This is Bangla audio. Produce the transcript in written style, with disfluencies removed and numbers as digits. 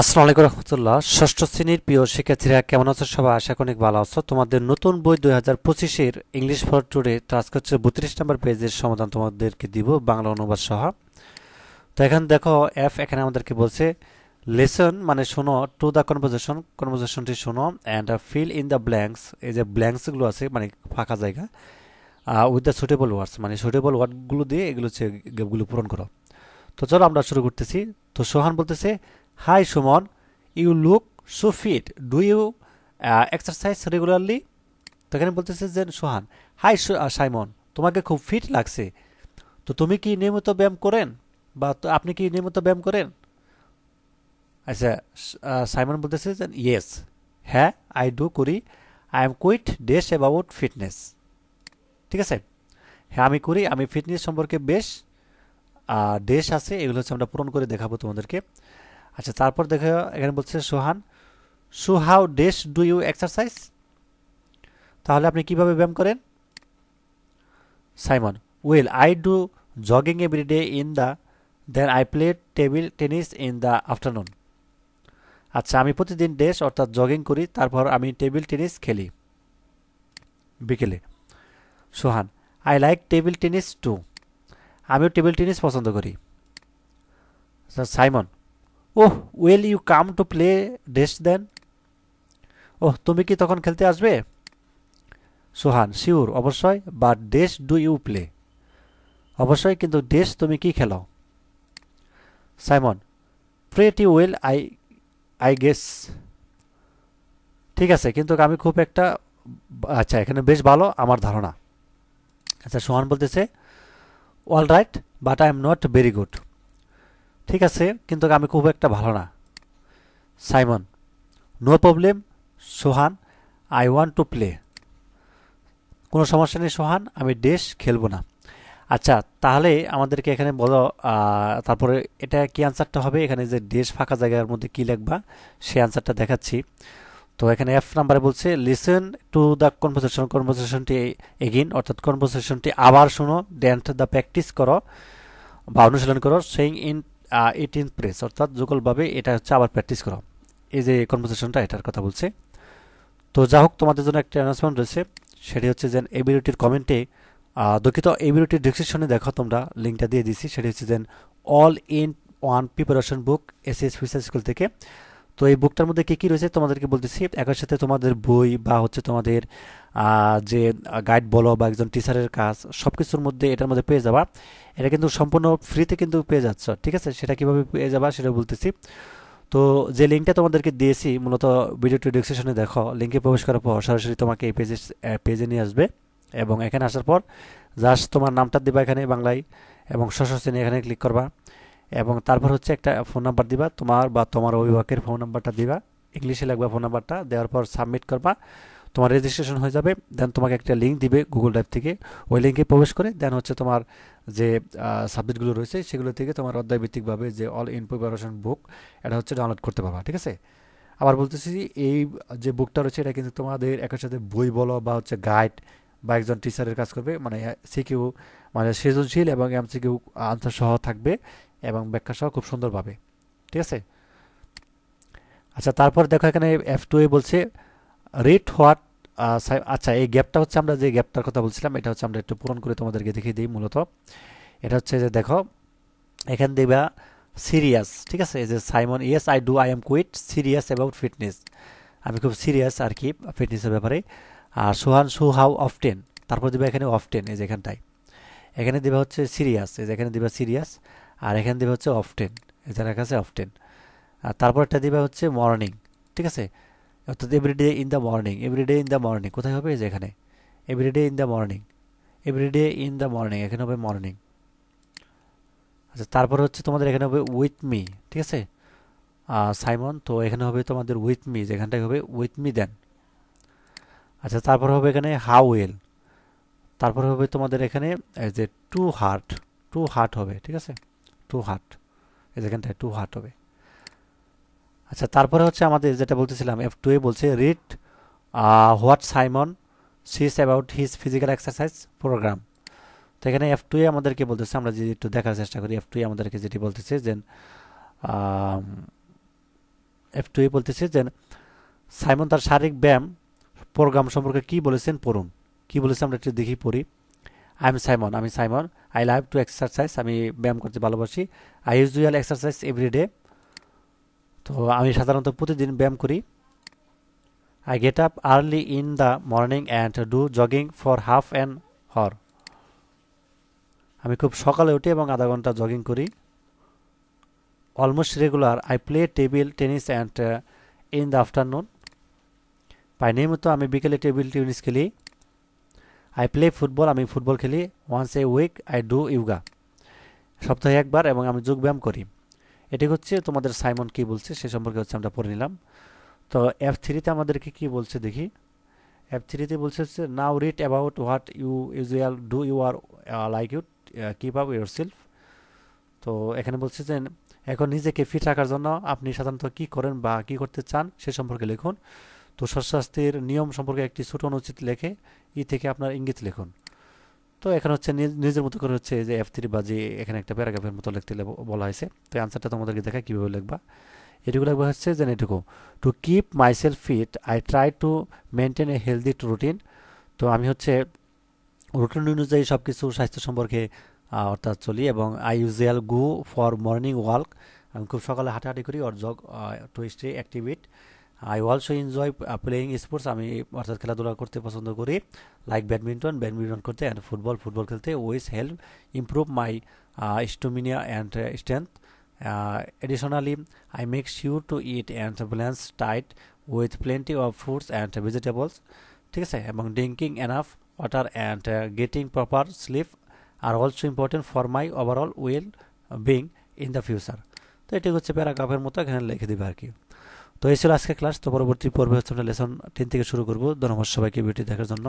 আসসালামু আলাইকুম রহমতুল্লাহ। ষষ্ঠ শ্রেণীর প্রিয় শিক্ষার্থীরা কেমন আছো? সবাই আশা করি অনেক ভালো আছো। তোমাদের নতুন বই 2025-এর ইংলিশ ফর টুডে, তো আজকে হচ্ছে 32 নম্বর পেজের সমাধান তোমাদেরকে দিব বাংলা অনুবাদ সহ। তো এখানে দেখো এখানে আমাদেরকে বলছে লেসন মানে শোনো, টু দ্য কনভারসেশনটি শোনো, and fill in the blanks, এই যে ব্ল্যাঙ্কসগুলো আছে মানে ফাঁকা জায়গা, উইথ দ্য সুটেবল ওয়ার্ডস মানে সুটেবল ওয়ার্ডগুলো দিয়ে এগুলো হচ্ছে গ্যাপগুলো পূরণ করো। তো চলো আমরা শুরু করতেছি। তো সোহান বলতেছে, hi Suman, you look so fit, do you exercise regularly? তো এখানে বলতেছে যে সোহান, হাই সাইমন, তোমাকে খুব ফিট লাগছে, তো তুমি কি নিয়মিত ব্যায়াম করেন, বা আপনি কি নিয়মিত ব্যায়াম করেন? আচ্ছা, সাইমন বলতেছে যে ইয়েস, হ্যাঁ আই ডু করি, আই এম কুইট ডেস অ্যাবাউট ফিটনেস। ঠিক আছে, হ্যাঁ আমি করি, আমি ফিটনেস সম্পর্কে বেশ ডেশ আছে, এগুলো হচ্ছে আমরা পূরণ করে দেখাবো তোমাদেরকে। আচ্ছা, তারপর দেখো এখানে বলছে Sohan, so how dash do you exercise, তাহলে আপনি কিভাবে ব্যায়াম করেন? Simon, well I do jogging every day in the, then I play table tennis in the afternoon. আচ্ছা, আমি প্রতিদিন ডেশ অর্থাৎ জগিং করি, তারপর আমি টেবিল টেনিস খেলি বিকেলে। Sohan, I like table tennis too, আমিও টেবিল টেনিস পছন্দ করি। Simon, oh well you come to play dash then, ওহ তুমি কি তখন খেলতে আসবে? সোহান, শিওর অবশ্যই, but dash do you play, অবশ্যই কিন্তু ডেশ তুমি কি খেলো? Simon, pretty well I I guess, ঠিক আছে কিন্তু আমি খুব একটা, আচ্ছা এখানে বেশ ভালো আমার ধারণা। আচ্ছা, সোহান বলতেছে, all right but I am not very good, ঠিক আছে কিন্তু আমি খুব একটা ভালো না। Simon, no problem Sohan, I want to play, কোনো সমস্যা নেই সোহান, আমি ডেশ খেলবো না। আচ্ছা, তাহলে আমাদেরকে এখানে বলো, তারপরে এটা কি আনসারটা হবে, এখানে যে দেশ ফাঁকা জায়গার মধ্যে কি লিখবা সেই আনসারটা দেখাচ্ছি। তো এখানে এফ নাম্বারে বলছে লিসেন টু দ্য কনভারসেশনটি এগেইন, অর্থাৎ কনভারসেশনটি আবার শোনো, দেন দ্য প্র্যাকটিস করো বা অনুশীলন করো, saying in it in press, অর্থাৎ যুগলভাবে এটা হচ্ছে আবার প্র্যাকটিস করো। এই যে কনভারসেশনটা এটার কথা বলছে। তো যা হোক, তোমাদের জন্য একটা অ্যানাউন্সমেন্ট রয়েছে, সেটি হচ্ছে যে এই ভিডিওটির কমেন্টে, দুঃখিত এই ভিডিওটির ডিসক্রিপশনে দেখো তোমরা লিঙ্কটা দিয়ে দিচ্ছি, সেটি হচ্ছে যে all in one preparation book SS future school থেকে। তো এই বুকটার মধ্যে কী কী রয়েছে তোমাদেরকে বলতেছি, একই সাথে তোমাদের বই বা হচ্ছে তোমাদের যে গাইড বলো বা একজন টিচারের কাজ, সব কিছুর মধ্যে এটার মধ্যে পেয়ে যাবা। এটা কিন্তু সম্পূর্ণ ফ্রিতে কিন্তু পেয়ে যাচ্ছ, ঠিক আছে? সেটা কীভাবে পেয়ে যাবা সেটা বলতেছি। তো যে লিঙ্কটা তোমাদেরকে দিয়েছি মূলত ভিডিওটি ডিসক্রিপশনে দেখো, লিঙ্কে প্রবেশ করার পর সরাসরি তোমাকে এই পেজে নিয়ে আসবে, এবং এখানে আসার পর জাস্ট তোমার নামটা দিবা এখানে বাংলায়, এবং ষষ্ঠ শ্রেণী এখানে ক্লিক করবা, এবং তারপর হচ্ছে একটা ফোন নাম্বার দিবা তোমার বা তোমার অভিভাবকের ফোন নাম্বারটা দিবা, ইংলিশে লাগবা ফোন নাম্বারটা, দেওয়ার পর সাবমিট করবা, তোমার রেজিস্ট্রেশন হয়ে যাবে। দেন তোমাকে একটা লিঙ্ক দিবে গুগল ড্রাইভ থেকে, ওই লিঙ্কে প্রবেশ করে দেন হচ্ছে তোমার যে সাবজেক্টগুলো রয়েছে সেগুলো থেকে তোমার অধ্যায়ভিত্তিকভাবে যে অল ইন প্রিপারেশন বুক, এটা হচ্ছে ডাউনলোড করতে পারবা, ঠিক আছে? আবার বলতেছি, এই যে বুকটা রয়েছে এটা কিন্তু তোমাদের একই সাথে বই বলো বা হচ্ছে গাইড বা একজন টিচারের কাজ করবে, মানে সিকিউ মানে সৃজনশীল এবং এমসিকিউ আনসার সহ থাকবে, এবং ব্যাখ্যা সহ খুব সুন্দরভাবে, ঠিক আছে? আচ্ছা, তারপর দেখো এখানে F2 এ বলছে রিড হোয়াট, আচ্ছা এই গ্যাপটা হচ্ছে আমরা যে গ্যাপটার কথা বলছিলাম, এটা হচ্ছে আমরা একটু পূরণ করে তোমাদেরকে দেখিয়ে দিই। মূলত এটা হচ্ছে যে দেখো এখান দিবা সিরিয়াস, ঠিক আছে? এই যে Simon, yes I do, I am quite serious about fitness, আমি খুব সিরিয়াস আর কি ফিটনেসের ব্যাপারে। আর সোহান, সো হাউ অফটেন, তারপর দিবা এখানে অফটেন, এই যে এখানটায় এখানে দিবা হচ্ছে সিরিয়াস, এই যে এখানে দিবা সিরিয়াস, আর এখানে দিবা হচ্ছে অফটেন, এই যে লেখা আছে অফটেন। আর তারপরটা দিবা হচ্ছে মর্নিং, ঠিক আছে? অর্থাৎ every day in the morning, every day in the morning কোথায় হবে, এই যে এখানে every day in the morning, every day in the morning এখানে হবে মর্নিং। আচ্ছা, তারপর হচ্ছে তোমাদের এখানে হবে উইথ মি, ঠিক আছে? সাইমন, তো এখানে হবে তোমাদের উইথ মি, যেখানটায় হবে উইথ মি দেন। আচ্ছা, তারপর হবে এখানে হাউ ওয়েল, তারপর হবে তোমাদের এখানে এই যে টু হার্ট, টু হার্ট হবে, ঠিক আছে? টু হার্ট, এই যেখানটায় টু হার্ট হবে। আচ্ছা, তারপরে হচ্ছে আমাদের যেটা বলতেছিলাম F2 এ বলছে read what Simon says about his physical exercise programme. তো এখানে F2 এ আমাদেরকে বলতেছে, আমরা যদি একটু দেখার চেষ্টা করি, F2 এ আমাদেরকে যেটি বলতেছে যে F2 বলতেছে যে সাইমন তার শারীরিক ব্যায়াম প্রোগ্রাম সম্পর্কে কি বলেছেন পড়ুন। কি বলেছে আমরা একটু দেখি পড়ি। আমি Simon, I love to exercise, আমি ব্যায়াম করতে ভালোবাসি। আই ইউজুয়াল এক্সারসাইজ এভরিডে, তো আমি সাধারণত প্রতিদিন ব্যায়াম করি। I get up early in the morning and do jogging for half an hour, আমি খুব সকালে উঠি এবং আধা ঘন্টা জগিং করি। Almost regular I play table tennis and in the afternoon, প্রায় নিয়মিত আমি বিকেলে টেবিল টেনিস খেলি। আই প্লে ফুটবল, আমি ফুটবল খেলি। Once a week I do yoga, সপ্তাহে একবার এবং আমি যোগব্যায়াম করি। এটি হচ্ছে তোমাদের সাইমন কি বলছে সে সম্পর্কে হচ্ছে আমরা পড়ে নিলাম। তো F3-তে আমাদেরকে কি বলছে দেখি। F3-তে বলছে হচ্ছে now read about what you usual do you are like you keep up yourself. তো এখানে বলছে যে এখন নিজেকে ফিট রাখার জন্য আপনি সাধারণত কি করেন বা কি করতে চান সে সম্পর্কে লিখুন। তো স্বাস্থ্যের নিয়ম সম্পর্কে একটি ছোট অনুচ্ছেদ লেখে থেকে আপনার ইঙ্গিত লিখুন। তো এখানে হচ্ছে নিজের মতো করে হচ্ছে যে F3 বা যে এখানে একটা প্যারাগ্রাফের মতো লিখতে বলা হয়েছে। তো অ্যান্সারটা তোমাদেরকে দেখা কীভাবে লিখবা। এটুকু লিখবা হচ্ছে যে এটুকু, to keep myself fit I try to maintain a healthy routine. তো আমি হচ্ছে রুটিন অনুযায়ী সব কিছু স্বাস্থ্য সম্পর্কে অর্থাৎ চলি, এবং I usual go for morning walk, আমি খুব সকালে হাঁটাহাঁটি করি, or jog to stay active. I also enjoy playing sports, আমি অর্থাৎ খেলাধুলা করতে পছন্দ করি। লাইক ব্যাডমিন্টন করতে, অ্যান্ড ফুটবল খেলতে। Which help improve my stamina and strength. Additionally I make sure to eat and balance diet with plenty of fruits and vegetables. ঠিক আছে, এবং drinking enough water and getting proper sleep are also important for my overall well being in the future. তো এটি হচ্ছে প্যারাগ্রাফের মতো এখানে লিখে দেবে আর কি। তো এই ছিল আজকে ক্লাস। তো পরবর্তী পর্বে হচ্ছে আমরা লেসন 10 থেকে শুরু করব। ধন্যবাদ সবাইকে ভিডিও দেখার জন্য।